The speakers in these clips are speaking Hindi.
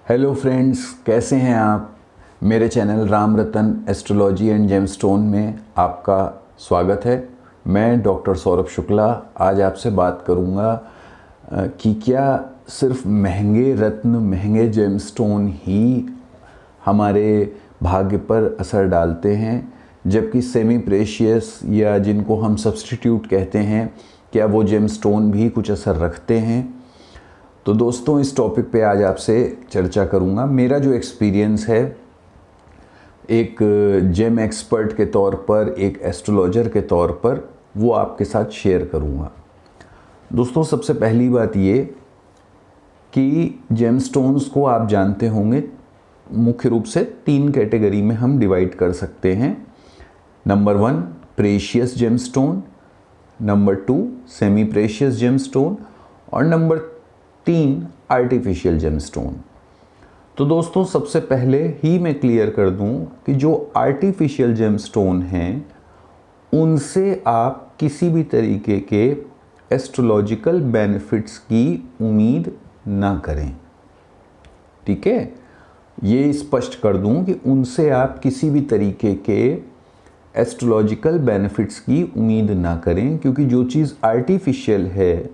हेलो फ्रेंड्स, कैसे हैं आप। मेरे channel Ram Ratan astrology and gemstone में आपका स्वागत है। मैं डॉक्टर सौरभ शुक्ला आज आपसे बात करूंगा कि क्या सिर्फ महंगे रत्न, महंगे जेमस्टोन ही हमारे भाग्य पर असर डालते हैं, जबकि सेमी प्रेशियस या जिनको हम सब्स्टिट्यूट कहते हैं, क्या वो जेमस्टोन भी कुछ असर रखते हैं। तो दोस्तों, इस टॉपिक पे आज आपसे चर्चा करूंगा। मेरा जो एक्सपीरियंस है एक जेम एक्सपर्ट के तौर पर, एक एस्ट्रोलॉजर के तौर पर, वो आपके साथ शेयर करूंगा। दोस्तों, सबसे पहली बात ये कि जेमस्टोन्स को आप जानते होंगे मुख्य रूप से 3 कैटेगरी में हम डिवाइड कर सकते हैं। Number 1 precious gemstone, number 2 semi precious gemstone और नंबर 3 आर्टिफिशियल जेमस्टोन। तो दोस्तों, सबसे पहले ही मैं क्लियर कर दूं कि जो आर्टिफिशियल जेमस्टोन हैं उनसे आप किसी भी तरीके के एस्ट्रोलॉजिकल बेनिफिट्स की उम्मीद ना करें। ठीक है, ये स्पष्ट कर दूं कि उनसे आप किसी भी तरीके के एस्ट्रोलॉजिकल बेनिफिट्स की उम्मीद ना करें, क्योंकि जो चीज़ आर्टिफिशियल है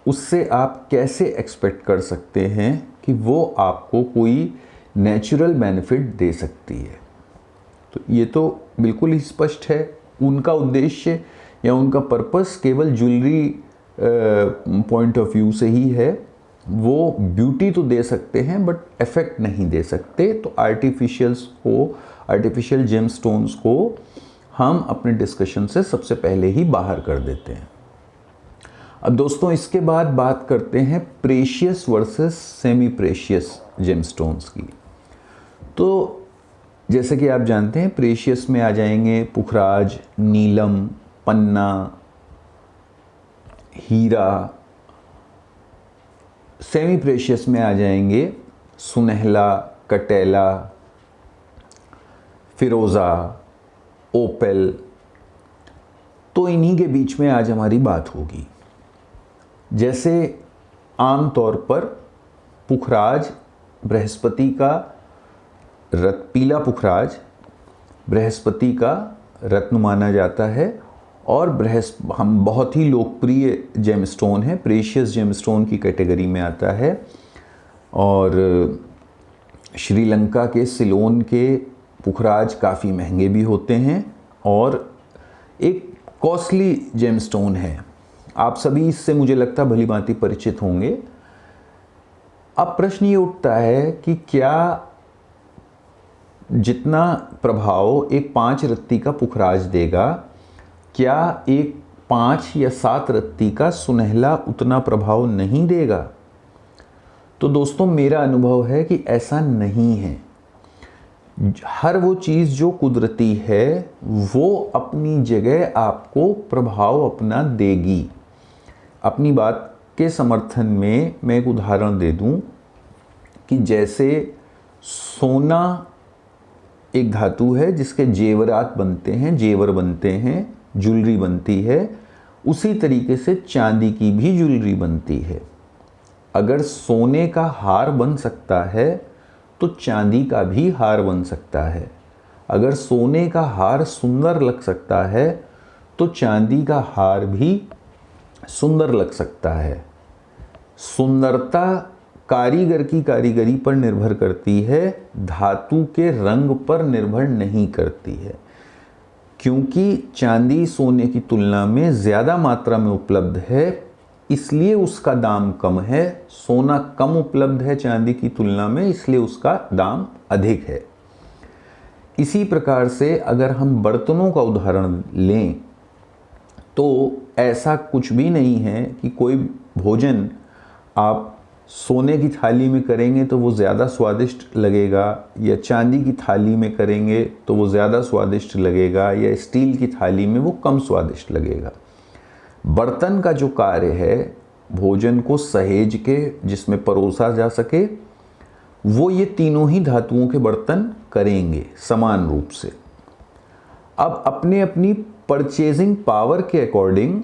उससे आप कैसे एक्सपेक्ट कर सकते हैं कि वो आपको कोई नेचुरल बेनिफिट दे सकती है। तो ये तो बिल्कुल ही स्पष्ट है। उनका उद्देश्य या उनका पर्पस केवल ज्वेलरी पॉइंट ऑफ व्यू से ही है। वो ब्यूटी तो दे सकते हैं बट इफेक्ट नहीं दे सकते। तो आर्टिफिशियल जेमस्टोन्स को हम अपने डिस्कशन से सबसे पहले ही बाहर कर देते हैं। अब दोस्तों, इसके बाद बात करते हैं precious versus semi precious gemstones की। तो जैसे कि आप जानते हैं, प्रेशियस में आ जाएंगे पुखराज, नीलम, पन्ना, हीरा। सेमी प्रेशियस में आ जाएंगे सुनहला, कटेला, फिरोज़ा, ओपेल। तो इन्हीं के बीच में आज हमारी बात होगी। जैसे आम तौर पर पुखराज बृहस्पति का पीला पुखराज बृहस्पति का रत्न माना जाता है और हम बहुत ही लोकप्रिय जेमस्टोन है, प्रेशियस जेमस्टोन की कैटेगरी में आता है। और श्रीलंका के सिलोन के पुखराज काफ़ी महंगे भी होते हैं और एक कॉस्टली जेमस्टोन है। आप सभी इससे मुझे लगता है भली भांति परिचित होंगे। अब प्रश्न ये उठता है कि क्या जितना प्रभाव एक 5 रत्ती का पुखराज देगा, क्या एक 5 या 7 रत्ती का सुनहला उतना प्रभाव नहीं देगा? तो दोस्तों, मेरा अनुभव है कि ऐसा नहीं है। हर वो चीज़ जो कुदरती है वो अपनी जगह आपको प्रभाव अपना देगी। अपनी बात के समर्थन में मैं एक उदाहरण दे दूं कि जैसे सोना एक धातु है जिसके जेवरात बनते हैं, जेवर बनते हैं, ज्वेलरी बनती है, उसी तरीके से चांदी की भी ज्वेलरी बनती है। अगर सोने का हार बन सकता है तो चांदी का भी हार बन सकता है। अगर सोने का हार सुंदर लग सकता है तो चांदी का हार भी सुंदर लग सकता है। सुंदरता कारीगर की कारीगरी पर निर्भर करती है, धातु के रंग पर निर्भर नहीं करती है। क्योंकि चांदी सोने की तुलना में ज़्यादा मात्रा में उपलब्ध है, इसलिए उसका दाम कम है। सोना कम उपलब्ध है चांदी की तुलना में, इसलिए उसका दाम अधिक है। इसी प्रकार से अगर हम बर्तनों का उदाहरण लें तो ऐसा कुछ भी नहीं है कि कोई भोजन आप सोने की थाली में करेंगे तो वो ज़्यादा स्वादिष्ट लगेगा, या चांदी की थाली में करेंगे तो वो ज़्यादा स्वादिष्ट लगेगा, या स्टील की थाली में वो कम स्वादिष्ट लगेगा। बर्तन का जो कार्य है भोजन को सहेज के जिसमें परोसा जा सके, वो ये तीनों ही धातुओं के बर्तन करेंगे समान रूप से। अब अपने अपनी परचेजिंग पावर के अकॉर्डिंग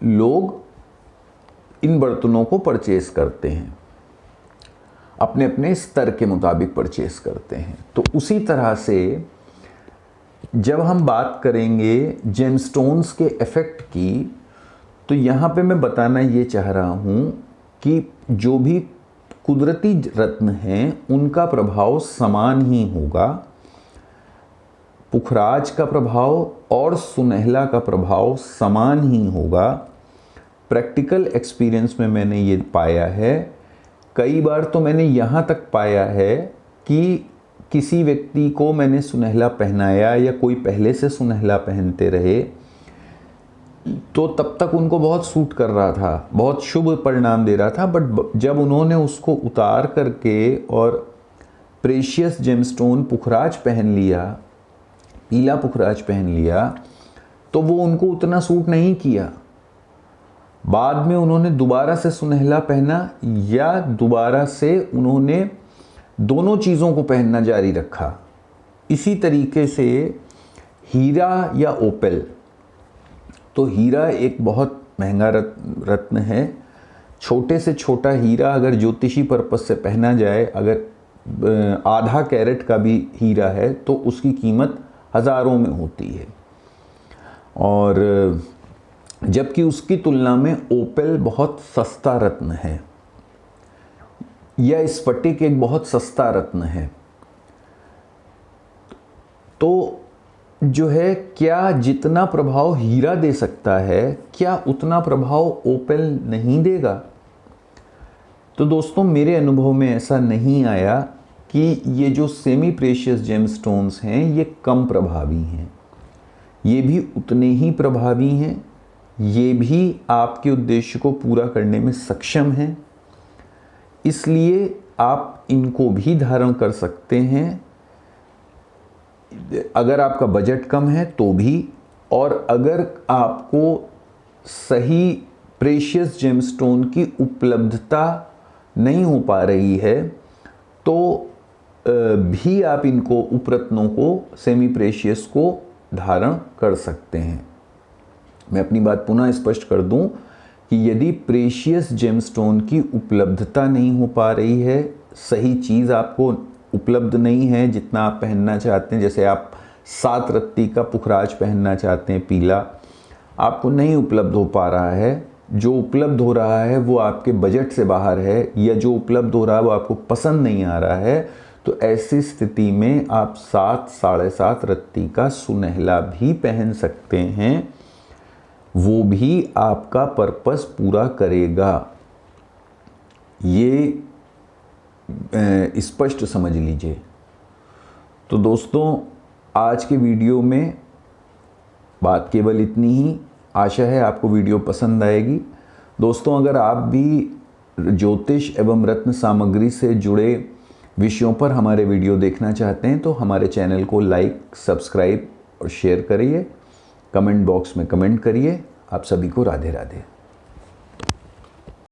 लोग इन बर्तनों को परचेज करते हैं। अपने अपने स्तर के मुताबिक परचेस करते हैं। तो उसी तरह से जब हम बात करेंगे जेमस्टोन्स के इफ़ेक्ट की, तो यहाँ पे मैं बताना ये चाह रहा हूँ कि जो भी कुदरती रत्न हैं उनका प्रभाव समान ही होगा। पुखराज का प्रभाव और सुनहला का प्रभाव समान ही होगा। प्रैक्टिकल एक्सपीरियंस में मैंने ये पाया है। कई बार तो मैंने यहाँ तक पाया है कि किसी व्यक्ति को मैंने सुनहला पहनाया या कोई पहले से सुनहला पहनते रहे तो तब तक उनको बहुत सूट कर रहा था, बहुत शुभ परिणाम दे रहा था। बट जब उन्होंने उसको उतार करके और प्रेशियस जेमस्टोन पुखराज पहन लिया, पीला पुखराज पहन लिया, तो वो उनको उतना सूट नहीं किया। बाद में उन्होंने दोबारा से सुनहला पहना या दोबारा से उन्होंने दोनों चीज़ों को पहनना जारी रखा। इसी तरीके से हीरा या ओपेल, तो हीरा एक बहुत महंगा रत्न है। छोटे से छोटा हीरा अगर ज्योतिषी पर्पस से पहना जाए, अगर आधा कैरेट का भी हीरा है तो उसकी कीमत हज़ारों में होती है। और जबकि उसकी तुलना में ओपेल बहुत सस्ता रत्न है या स्फटिक एक बहुत सस्ता रत्न है। तो जो है, क्या जितना प्रभाव हीरा दे सकता है क्या उतना प्रभाव ओपेल नहीं देगा? तो दोस्तों, मेरे अनुभव में ऐसा नहीं आया कि ये जो सेमी प्रेशियस जेमस्टोन्स हैं ये कम प्रभावी हैं। ये भी उतने ही प्रभावी हैं, ये भी आपके उद्देश्य को पूरा करने में सक्षम हैं। इसलिए आप इनको भी धारण कर सकते हैं अगर आपका बजट कम है तो भी, और अगर आपको सही प्रेशियस जेमस्टोन की उपलब्धता नहीं हो पा रही है तो भी आप इनको, उपरत्नों को, सेमी प्रेशियस को धारण कर सकते हैं। मैं अपनी बात पुनः स्पष्ट कर दूं कि यदि प्रेशियस जेमस्टोन की उपलब्धता नहीं हो पा रही है, सही चीज़ आपको उपलब्ध नहीं है जितना आप पहनना चाहते हैं, जैसे आप 7 रत्ती का पुखराज पहनना चाहते हैं पीला, आपको नहीं उपलब्ध हो पा रहा है, जो उपलब्ध हो रहा है वो आपके बजट से बाहर है, या जो उपलब्ध हो रहा है वो आपको पसंद नहीं आ रहा है, तो ऐसी स्थिति में आप 7 साढ़े 7 रत्ती का सुनहला भी पहन सकते हैं। वो भी आपका पर्पस पूरा करेगा। ये स्पष्ट समझ लीजिए। तो दोस्तों, आज के वीडियो में बात केवल इतनी ही। आशा है आपको वीडियो पसंद आएगी। दोस्तों, अगर आप भी ज्योतिष एवं रत्न सामग्री से जुड़े विषयों पर हमारे वीडियो देखना चाहते हैं तो हमारे चैनल को लाइक, सब्सक्राइब और शेयर करिए। कमेंट बॉक्स में कमेंट करिए। आप सभी को राधे राधे।